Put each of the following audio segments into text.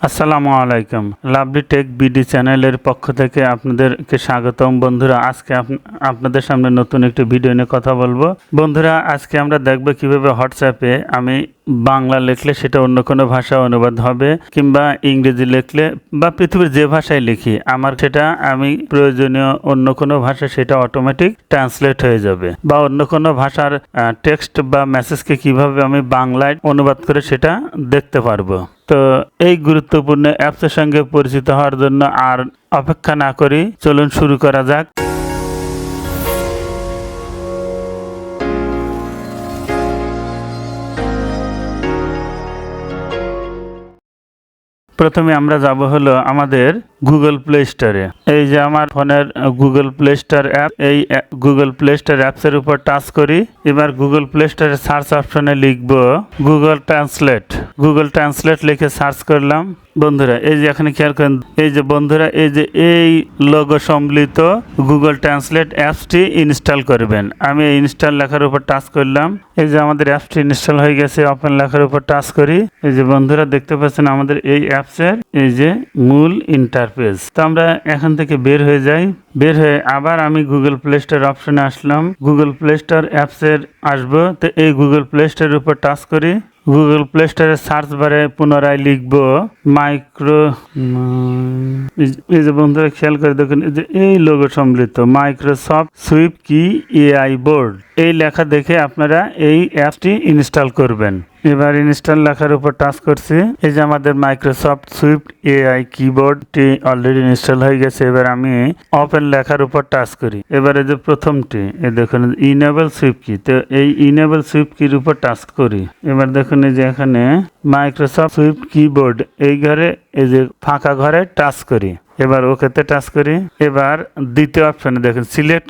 আসসালামু আলাইকুম। Lovely tech BD চ্যানেলের পক্ষ থেকে আপনাদেরকে স্বাগতম। বন্ধুরা, আজকে আপনাদের সামনে নতুন একটি ভিডিও নিয়ে কথা বলবো। বন্ধুরা, আজকে আমরা দেখব কিভাবে হোয়াটসঅ্যাপে আমি বাংলা লিখলে সেটা অন্য কোনো ভাষা অনুবাদ হবে, কিংবা ইংরেজি লিখলে বা পৃথিবীর যে ভাষায় লিখি আমার সেটা আমি প্রয়োজনীয় অন্য কোনো ভাষা সেটা অটোমেটিক ট্রান্সলেট হয়ে যাবে, বা অন্য কোনো ভাষার টেক্সট বা মেসেজকে কিভাবে আমি বাংলায় অনুবাদ করে সেটা দেখতে পারবো। তো এই গুরুত্বপূর্ণ অ্যাপসের সঙ্গে পরিচিত হওয়ার জন্য আর অপেক্ষা না করি, চলুন শুরু করা যাক। প্রথমে আমরা যাব হলো আমাদের গুগল প্লে স্টোরে। এই যে আমার ফোনের গুগল প্লে স্টোর অ্যাপ, এই গুগল প্লে স্টোর অ্যাপসের উপর টাচ করি। এবার গুগল প্লে স্টোরের সার্চ অপশনে লিখব গুগল ট্রান্সলেট। গুগল ট্রান্সলেট লিখে সার্চ করলাম। বন্ধুরা, এই যে এখানে খেয়াল করেন, এই যে বন্ধুরা এই যে এই লোগো সম্বলিত গুগল ট্রান্সলেট অ্যাপসটি ইনস্টল করবেন। আমি এই ইনস্টল লেখার উপর টাচ করলাম। এই যে আমাদের অ্যাপসটি ইনস্টল হয়ে গেছে। ওপেন লেখার উপর টাচ করি। এই যে বন্ধুরা দেখতে পাচ্ছেন আমাদের এই অ্যাপসের এই যে মূল ইন্টারফেস। তো আমরা এখান থেকে বের হয়ে যাই। বের হয়ে আবার আমি গুগল প্লে স্টোর অপশনে আসলাম। গুগল প্লে স্টোর অ্যাপসের আসবো। তো এই গুগল প্লে স্টোরের উপর টাচ করি। গুগল প্লে স্টোরের সার্চ বারে পুনরায় লিখব মাইক্রো, এই যে বন্ধুরা খেয়াল করে দেখুন, এই যে এই লোগো সম্বলিত মাইক্রোসফট সুইফট কি এআই বোর্ড, এই লেখা দেখে আপনারা এই অ্যাপটি ইনস্টল করবেন। এবার ইনস্টল লেখার উপর টাচ করছি। এই যে আমাদের মাইক্রোসফট সুইফট এআই কিবোর্ডটি অলরেডি ইনস্টল হয়ে গেছে। এবার আমি ওপেন লেখার উপর টাচ করি। এবারে যে প্রথমটি এই দেখুন ইনেবল সুইফট কি, তো এই ইনেবল সুইফট কির উপর টাচ করি। এবার দেখুন এই যে এখানে মাইক্রোসফট সুইফট কিবোর্ড, এই ঘরে এই যে ফাঁকা ঘরে টাচ করি। এবার ওকেতে টাচ করি। এবার দ্বিতীয় অপশনে দেখুন সিলেক্ট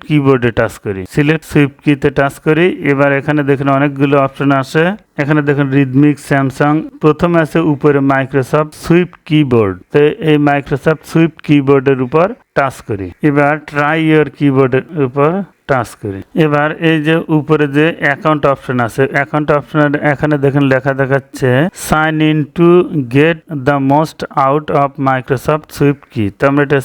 কিবোর্ডে টাচ করি। সিলেক্ট সুইফট কিতে টাচ করি। এবার এখানে দেখুন অনেকগুলো অপশন আছে। এখানে দেখুন রিদমিক, স্যামসাং, প্রথমে আছে উপরে মাইক্রোসফট সুইফট কিবোর্ড। তো এই মাইক্রোসফট সুইফট কিবোর্ডের উপর টাচ করি। এবার ট্রাই ইয়োর কিবোর্ডের উপর টাচ করি। এবার এই যে উপরে যে অ্যাকাউন্ট অপশন আছে, অ্যাকাউন্ট অপশনের এখানে দেখেন লেখা দেখাচ্ছে sign in to get the most out of Microsoft SwiftKey. তো আমরা এটা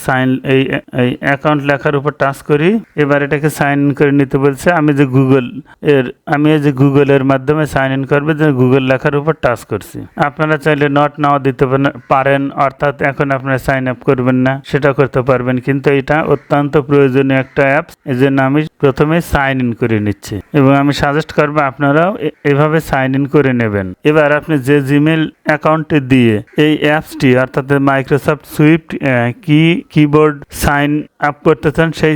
এই অ্যাকাউন্ট লেখার উপর টাচ করি। এবার এটাকে সাইন ইন করে নিতে বলছে। আমি এই যে গুগলের মাধ্যমে সাইন ইন করবে, যে গুগল লেখার উপর টাচ করছি। আপনারা চাইলে নট নাও দিতে পারেন, অর্থাৎ এখন আপনারা সাইন আপ করবেন না, সেটা করতে পারবেন, কিন্তু এটা অত্যন্ত প্রয়োজনীয় একটা অ্যাপস। এই জন্য আমি প্রথমে সাইন ইন করে নিচ্ছি, এবং আমি সাজেস্ট করবো আপনারাও এভাবে সাইন ইন করে নেবেন। এবার আপনি যে জিমেল অ্যাকাউন্টে দিয়ে এই অ্যাপসটি অর্থাৎ Microsoft Swift keyboard sign up করতে চান, সেই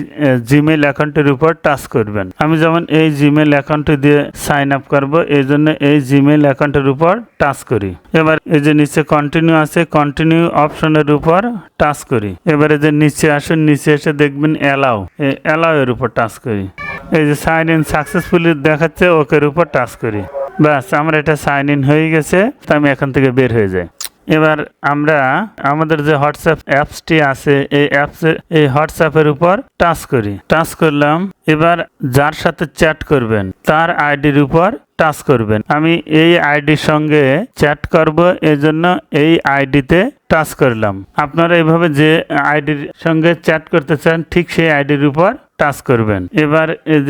জিমেল অ্যাকাউন্টের উপর টাচ করবেন। আমি যেমন এই জিমেল অ্যাকাউন্টে দিয়ে সাইন আপ করব, এই জন্য এই জিমেল অ্যাকাউন্টের উপর টাচ করি। এবার এই যে নিচে কন্টিনিউ আছে, কন্টিনিউ অপশনের উপর টাচ করি। এবারে যে নিচে আসুন, নিচে এসে দেখবেন অ্যালাউ এর উপর টাচ করি। এই যে সাইন ইন সাকসেসফুলি দেখাচ্ছে, ওকের উপর টাচ করি। ব্যাস, আমরা এটা সাইন ইন হয়ে গেছে। তো আমি এখান থেকে বের হয়ে যাই। এবার আমরা আমাদের যে হোয়াটসঅ্যাপ অ্যাপসটি আছে, এই হোয়াটসঅ্যাপের উপর টাচ করি। টাচ করলাম। এবার যার সাথে চ্যাট করবেন তার আইডির উপর টাচ করবেন। আমি এই আইডির সঙ্গে চ্যাট করব, এজন্য এই আইডিতে টাচ করলাম। আপনারা এইভাবে যে আইডির সঙ্গে চ্যাট করতে চান ঠিক সেই আইডির উপর টাচ করবেন। এবার এই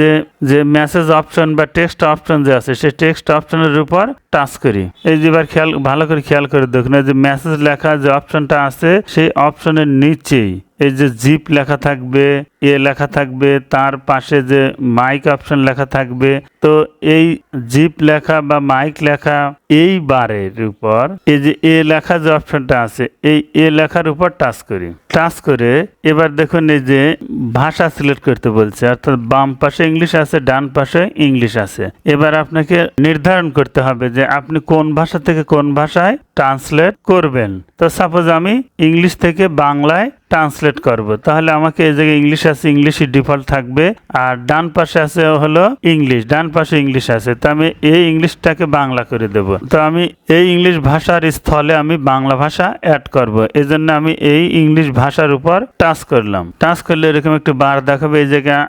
যে মেসেজ অপশন বা টেক্সট অপশন যে আছে, সেই টেক্সট অপশনের উপর টাচ করি। এই যে এবার ভালো করে খেয়াল করে দেখুন, এই যে মেসেজ লেখা যে অপশনটা আছে, সেই অপশনের নিচেই এই যে জিপ লেখা থাকবে, লেখা থাকবে, তার পাশে যে মাইক অপশন লেখা থাকবে। তো এই জিপ লেখা বা মাইক লেখা এই বারের উপর এই যে লেখা যে অপশনটা আছে, এই লেখার উপর টাচ করি। টাচ করে এবার দেখুন এই যে ভাষা সিলেক্ট করতে বলছে, অর্থাৎ বাম পাশে ইংলিশ আছে, ডান পাশে ইংলিশ আছে। এবার আপনাকে নির্ধারণ করতে হবে যে আপনি কোন ভাষা থেকে কোন ভাষায় ট্রান্সলেট করবেন। তো সাপোজ আমি ইংলিশ থেকে বাংলায় ট্রান্সলেট করব, তাহলে আমাকে এই জায়গায় ইংলিশ আছে, ইংলিশই ডিফল্ট থাকবে। আর ডান পাশে আছে হলো ইংলিশ, ডান পাশে ইংলিশ আছে। তো আমি এই ইংলিশটাকে বাংলা করে দেব। তো আমি এই ইংলিশ ভাষার স্থলে আমি বাংলা ভাষা অ্যাড করব, এজন্য আমি এই ইংলিশ ভাষার উপর টাচ করলাম। টাচ করলে এরকম একটু বার দেখাবে। এই জায়গায়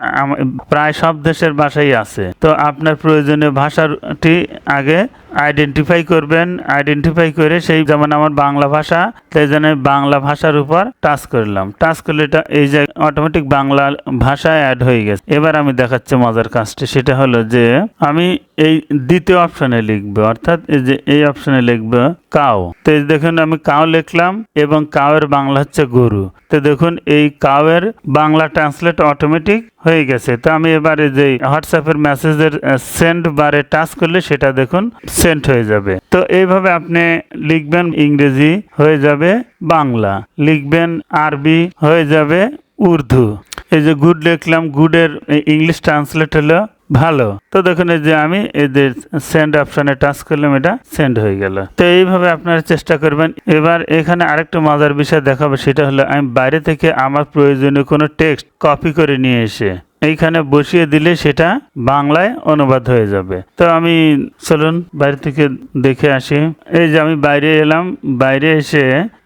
প্রায় সব দেশের ভাষাই আছে। তো আপনার প্রয়োজনীয় ভাষাটি আগে আইডেন্টিফাই করবেন, আইডেন্টিফাই করে সেই যেমন আমার বাংলা ভাষা, তাই জন্য বাংলা ভাষার উপর টাচ করলাম, টাচ করলে এটা এই যে অটোমেটিক বাংলা ভাষায় অ্যাড হয়ে গেছে। এবার আমি দেখাচ্ছি মজার কাজটি, সেটা হলো যে আমি এই দ্বিতীয় অপশনে লিখবো, অর্থাৎ এই যে এই অপশনে লিখবো কাউ। তো এই দেখুন আমি কাউ লিখলাম এবং কাউয়ের বাংলা হচ্ছে গরু। তো দেখুন এই কাউয়ের বাংলা ট্রান্সলেট অটোমেটিক হয়ে গেছে। তো আমি এবারে যে হোয়াটসঅ্যাপের মেসেজের সেন্ড বারে টাচ করলে সেটা দেখুন সেন্ড হয়ে যাবে। তো এইভাবে আপনি লিখবেন ইংরেজি হয়ে যাবে বাংলা, লিখবেন আরবি হয়ে যাবে উর্দু। এই যে গুড লিখলাম, গুডের ইংলিশ ট্রান্সলেট হলো ভালো। তো দেখুন এই যে আমি এই যে সেন্ড অপশনে টাচ করলাম, এটা সেন্ড হয়ে গেল। তো এইভাবে আপনারা চেষ্টা করবেন। এবার এখানে আরেকটা মজার বিষয় দেখাবো, সেটা হলো আমি বাইরে থেকে আমার প্রয়োজনীয় কোনো টেক্সট কপি করে নিয়ে এসে এইখানে বসিয়ে দিলে সেটা বাংলায় অনুবাদ হয়ে যাবে। তো আমি চলুন বাইরে থেকে দেখে আসি। এই যে আমি বাইরে এলাম, বাইরে এসে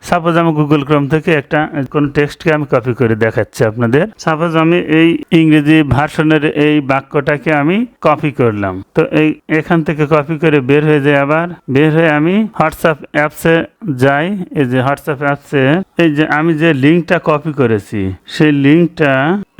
সাপোজ আমি গুগল ক্রোম থেকে একটা কোন টেক্সটকে আমি কপি করে দেখাচ্ছি আপনাদের। সাপোজ আমি এই ইংরেজি ভার্সনের এই বাক্যটাকে আমি কপি করলাম। তো এই এখান থেকে কপি করে বের হয়ে যায়, আবার বের হয়ে আমি হোয়াটসঅ্যাপ অ্যাপসে যাই। এই যে হোয়াটসঅ্যাপ অ্যাপসে এই যে আমি যে লিঙ্কটা কপি করেছি সেই লিঙ্কটা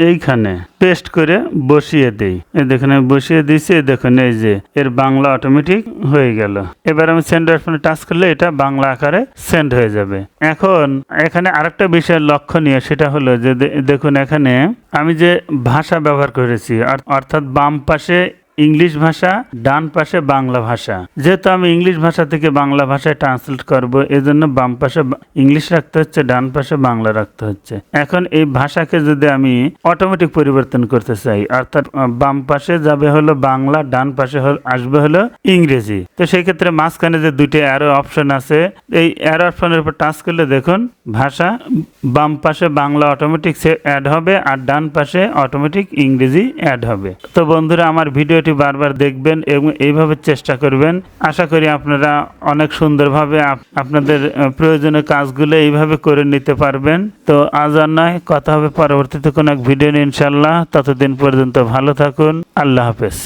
এইখানে পেস্ট করে বসিয়ে দেই। এই দেখুন আমি বসিয়ে দিয়েছি, দেখুন এই যে এর বাংলা অটোমেটিক হয়ে গেল। এবার আমি সেন্ড অপশনে টাচ করলে এটা বাংলা আকারে সেন্ড হয়ে যাবে। এখন এখানে আরেকটা বিষয় লক্ষণীয়, সেটা হলো যে দেখুন এখানে আমি যে ভাষা ব্যবহার করেছি, অর্থাৎ বাম পাশে ইংলিশ ভাষা, ডান পাশে বাংলা ভাষা। যেহেতু আমি ইংলিশ ভাষা থেকে বাংলা ভাষায় ট্রান্সলেট করবো, এজন্য বাম পাশে ইংলিশ রাখতে হচ্ছে, ডান পাশে বাংলা রাখতে হচ্ছে। এখন এই ভাষাকে যদি আমি অটোমেটিক পরিবর্তন করতে চাই, অর্থাৎ বাম পাশে যাবে হলো বাংলা, ডান পাশে আসবে হলো ইংরেজি। তো সেই ক্ষেত্রে মাঝখানে যে দুইটি অ্যারো অপশন আছে, এই অ্যারো অপশনের উপর টাচ করলে দেখুন ভাষা বাম পাশে বাংলা অটোমেটিক অ্যাড হবে আর ডান পাশে অটোমেটিক ইংরেজি অ্যাড হবে। তো বন্ধুরা আমার ভিডিও বারবার দেখবেন এবং এইভাবে চেষ্টা করবেন। আশা করি আপনারা অনেক সুন্দরভাবে আপনাদের প্রয়োজনীয় কাজগুলো এইভাবে করে নিতে পারবেন। তো আজ আর নয়, কথা হবে পরবর্তীতে কোনো এক ভিডিও নিয়ে ইনশাল্লাহ। ততদিন পর্যন্ত ভালো থাকুন। আল্লাহ হাফেজ।